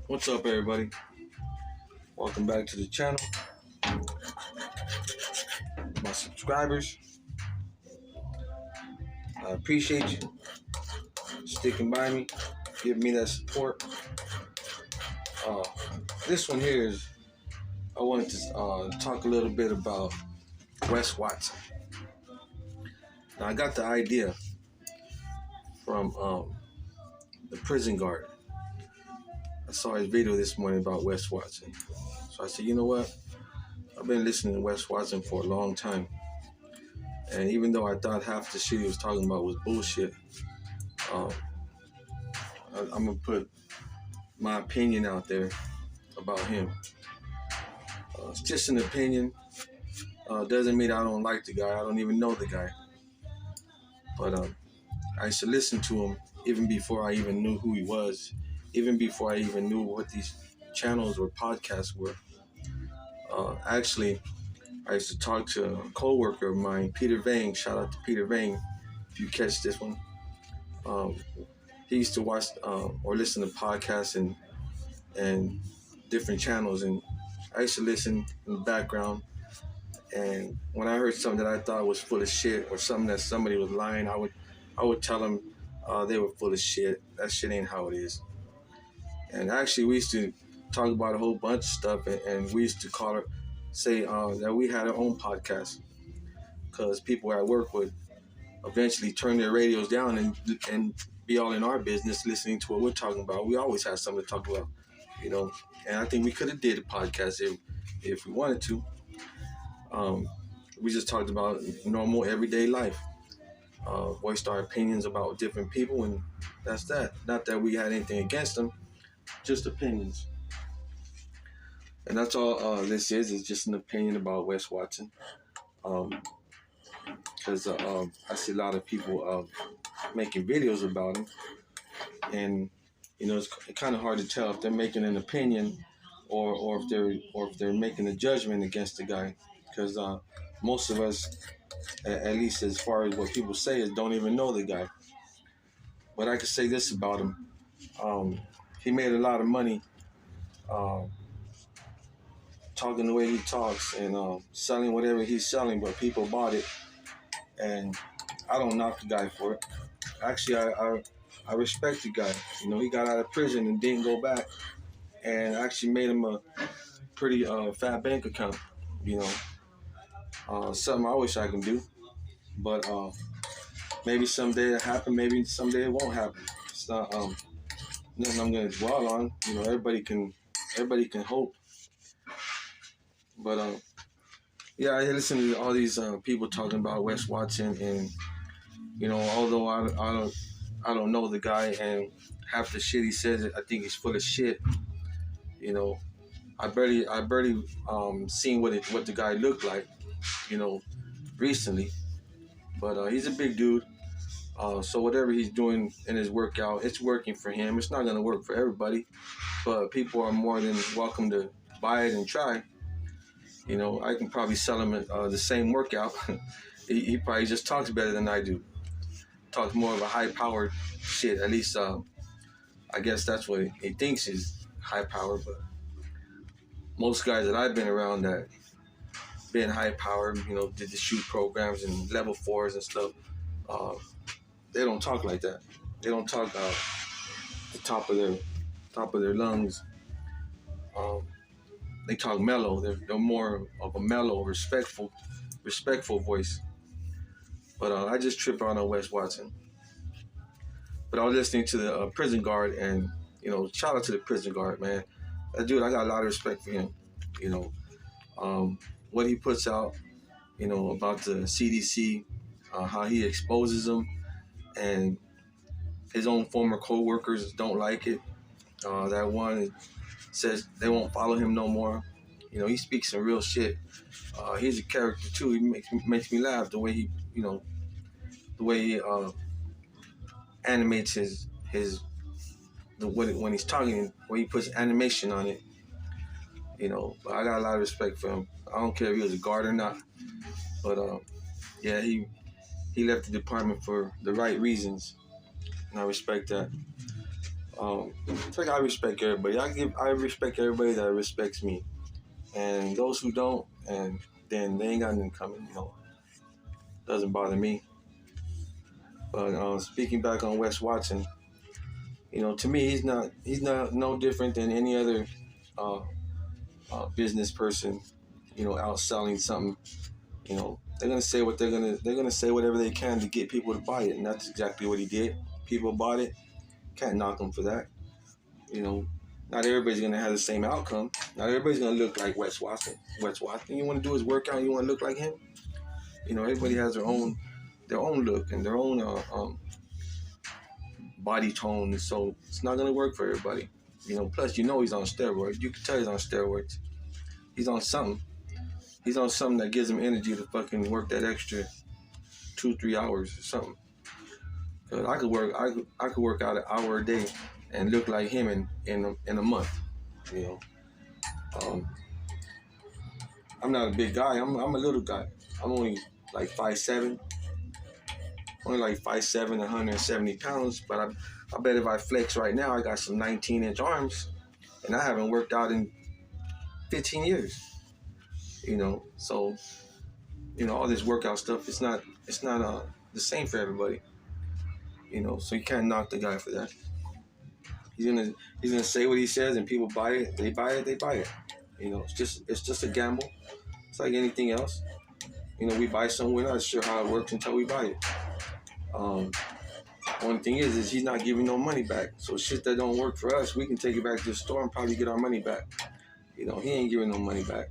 What's up, everybody? Welcome back to the channel. My subscribers, I appreciate you sticking by me, giving me that support. Uh, this one here is, I wanted to talk a little bit about Wes Watson. Now, I got the idea from the prison guard. I saw his video this morning about Wes Watson. So I said, you know what? I've been listening to Wes Watson for a long time. And even though I thought half the shit he was talking about was bullshit, I'm going to put my opinion out there about him. It's just an opinion. Doesn't mean I don't like the guy. I don't even know the guy. But I used to listen to him even before I even knew who he was, even before I even knew what these channels or podcasts were. Actually, I used to talk to a co-worker of mine, Peter Vang. Shout out to Peter Vang, if you catch this one. He used to watch or listen to podcasts and different channels, and I used to listen in the background. And when I heard something that I thought was full of shit, or something that somebody was lying, I would tell them they were full of shit. That shit ain't how it is. And actually, we used to talk about a whole bunch of stuff, and we used to say that we had our own podcast, because people at work would eventually turn their radios down and be all in our business listening to what we're talking about. We always have something to talk about, and I think we could have did a podcast if we wanted to. We just talked about normal everyday life, voiced our opinions about different people, and that's that. Not that we had anything against them, just opinions. And that's all this is just an opinion about Wes Watson. Because I see a lot of people making videos about him, and it's kind of hard to tell if they're making an opinion or if they're making a judgment against the guy, because most of us, at least as far as what people say, is don't even know the guy. But I could say this about him: he made a lot of money talking the way he talks and selling whatever he's selling, but people bought it, and I don't knock the guy for it. Actually, I respect the guy. He got out of prison and didn't go back, and actually made him a pretty fat bank account. Something I wish I can do, but maybe someday it'll happen. Maybe someday it won't happen. It's not nothing I'm gonna dwell on. Everybody can hope. But yeah, I listen to all these people talking about Wes Watson, and although I don't know the guy, and half the shit he says, I think he's full of shit. I barely seen what the guy looked like, recently. But he's a big dude. So whatever he's doing in his workout, it's working for him. It's not gonna work for everybody, but people are more than welcome to buy it and try. I can probably sell him the same workout. he probably just talks better than I do. Talks more of a high-powered shit. At least, I guess that's what he thinks is high-powered. But most guys that I've been around that been high-powered, did the shoot programs and level 4s and stuff, they don't talk like that. They don't talk the top of their lungs. They talk mellow. They're more of a mellow, respectful voice. But I just trip out on Wes Watson. But I was listening to the prison guard, and shout out to the prison guard, man. That dude, I got a lot of respect for him. What he puts out, about the CDC, how he exposes them, and his own former co-workers don't like it. That one says they won't follow him no more. He speaks some real shit. He's a character too. He makes me laugh the way he, animates when he's talking, when he puts animation on it. But I got a lot of respect for him. I don't care if he was a guard or not. But yeah, he left the department for the right reasons, and I respect that. It's like I respect everybody. I respect everybody that respects me, and those who don't, and then they ain't got nothing coming. Doesn't bother me. But speaking back on Wes Watson, to me he's not no different than any other uh, business person. Out selling something. They're gonna say they're gonna say whatever they can to get people to buy it, and that's exactly what he did. People bought it. Can't knock him for that. You know, Not everybody's gonna have the same outcome. Not everybody's gonna look like Wes Watson. Wes Watson. You want to do his workout. You want to look like him. Everybody has their own look and their own body tone, so it's not gonna work for everybody. Plus he's on steroids. You can tell he's on steroids. He's on something. He's on something that gives him energy to fucking work that extra 2-3 hours or something. Cause I could work out an hour a day and look like him in a month. You know, um, I'm not a big guy. I'm a little guy. I'm only like 5'7", only like 5'7", 170 pounds. But I bet if I flex right now, I got some 19-inch arms, and I haven't worked out in 15 years. So all this workout stuff, it's not the same for everybody. So you can't knock the guy for that. He's gonna say what he says, and people buy it. They buy it. They buy it. It's just a gamble. It's like anything else. We buy something. We're not sure how it works until we buy it. Only thing is he's not giving no money back. So shit that don't work for us, we can take it back to the store and probably get our money back. He ain't giving no money back.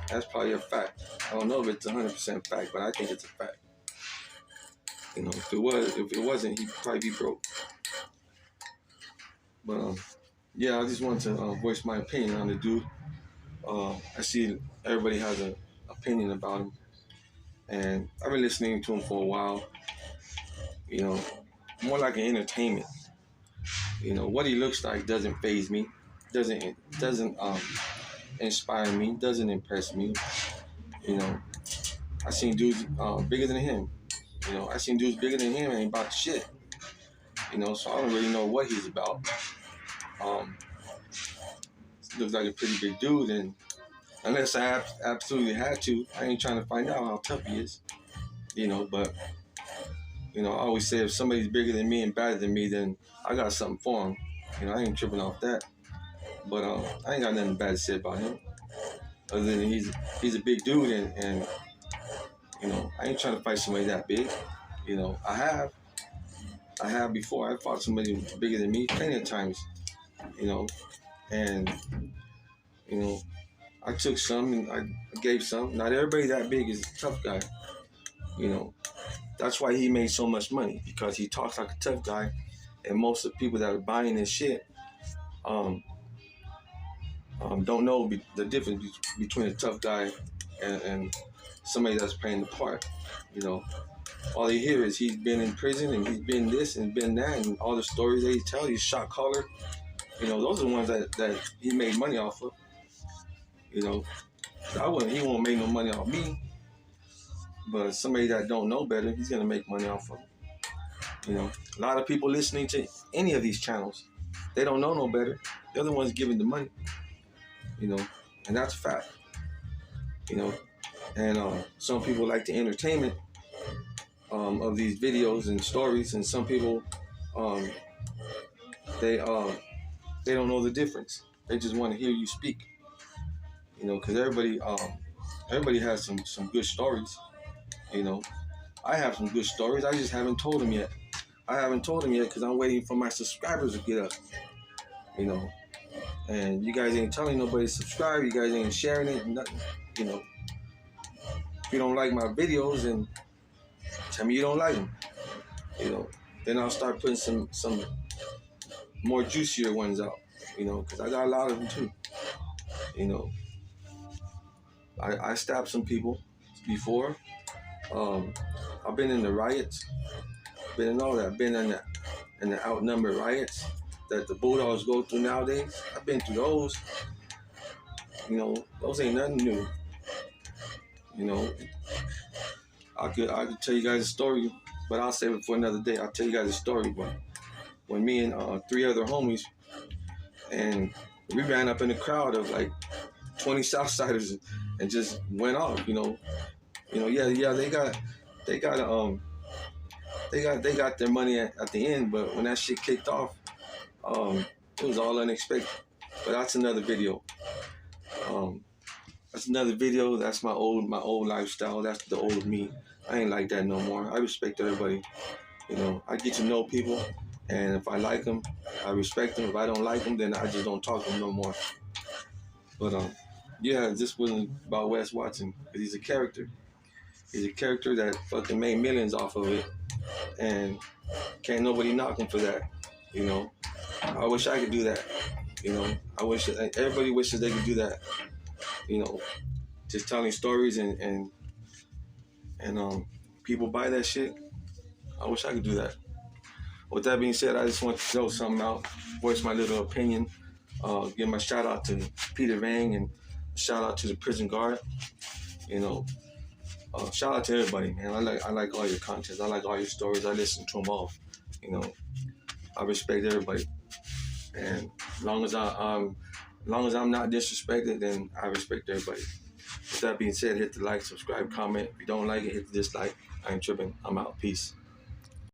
That's probably a fact. I don't know if it's 100% fact, but I think it's a fact. If it wasn't, he'd probably be broke. But yeah, I just wanted to voice my opinion on the dude. I see everybody has an opinion about him, and I've been listening to him for a while. More like an entertainment. What he looks like doesn't faze me, doesn't inspire me, doesn't impress me. I seen dudes bigger than him. I seen dudes bigger than him ain't about shit. So I don't really know what he's about. Looks like a pretty big dude, and unless I absolutely had to, I ain't trying to find out how tough he is. But I always say if somebody's bigger than me and better than me, then I got something for him. I ain't tripping off that. But I ain't got nothing bad to say about him, other than he's a big dude, and I ain't trying to fight somebody that big. I have before. I fought somebody bigger than me plenty of times. And I took some and I gave some. Not everybody that big is a tough guy. That's why he made so much money, because he talks like a tough guy, and most of the people that are buying his shit don't know the difference between a tough guy and somebody that's playing the part. All you hear is he's been in prison and he's been this and been that, and all the stories that he tells. He's shot caller. Those are the ones that he made money off of. He won't make no money off me, but somebody that don't know better, he's gonna make money off of. A lot of people listening to any of these channels, they don't know no better. They're the ones giving the money. And that's a fact. And some people like the entertainment of these videos and stories, and some people they don't know the difference. They just want to hear you speak. Because everybody has some good stories. I have some good stories. I just haven't told them yet. I haven't told them yet because I'm waiting for my subscribers to get up. And you guys ain't telling nobody to subscribe. You guys ain't sharing it. Nothing. If you don't like my videos, then tell me you don't like them. Then I'll start putting some more juicier ones out. Because I got a lot of them too. I stabbed some people before. I've been in the riots. Been in all that. I've been in the outnumbered riots that the Bulldogs go through nowadays. I've been through those. Those ain't nothing new. I could tell you guys a story, but I'll save it for another day. I'll tell you guys a story, but when me and three other homies, and we ran up in the crowd of like 20 Southsiders and just went off. Yeah, they got their money at the end, but when that shit kicked off, it was all unexpected. But that's another video. Um, that's another video. That's my old lifestyle. That's the old me. I ain't like that no more. I respect everybody. I get to know people, and if I like them, I respect them. If I don't like them, then I just don't talk to them no more. But yeah, this wasn't about Wes Watson, because he's a character. He's a character that fucking made millions off of it, and can't nobody knock him for that. I wish I could do that. I wish everybody wishes they could do that. Just telling stories and people buy that shit. I wish I could do that. With that being said, I just want to throw something out, voice my little opinion, give my shout out to Peter Vang and shout out to the prison guard. Shout out to everybody, man. I like all your content. I like all your stories. I listen to them all. I respect everybody, and as long as I'm not disrespected, then I respect everybody. With that being said, hit the like, subscribe, comment. If you don't like it, hit the dislike. I ain't tripping. I'm out. Peace.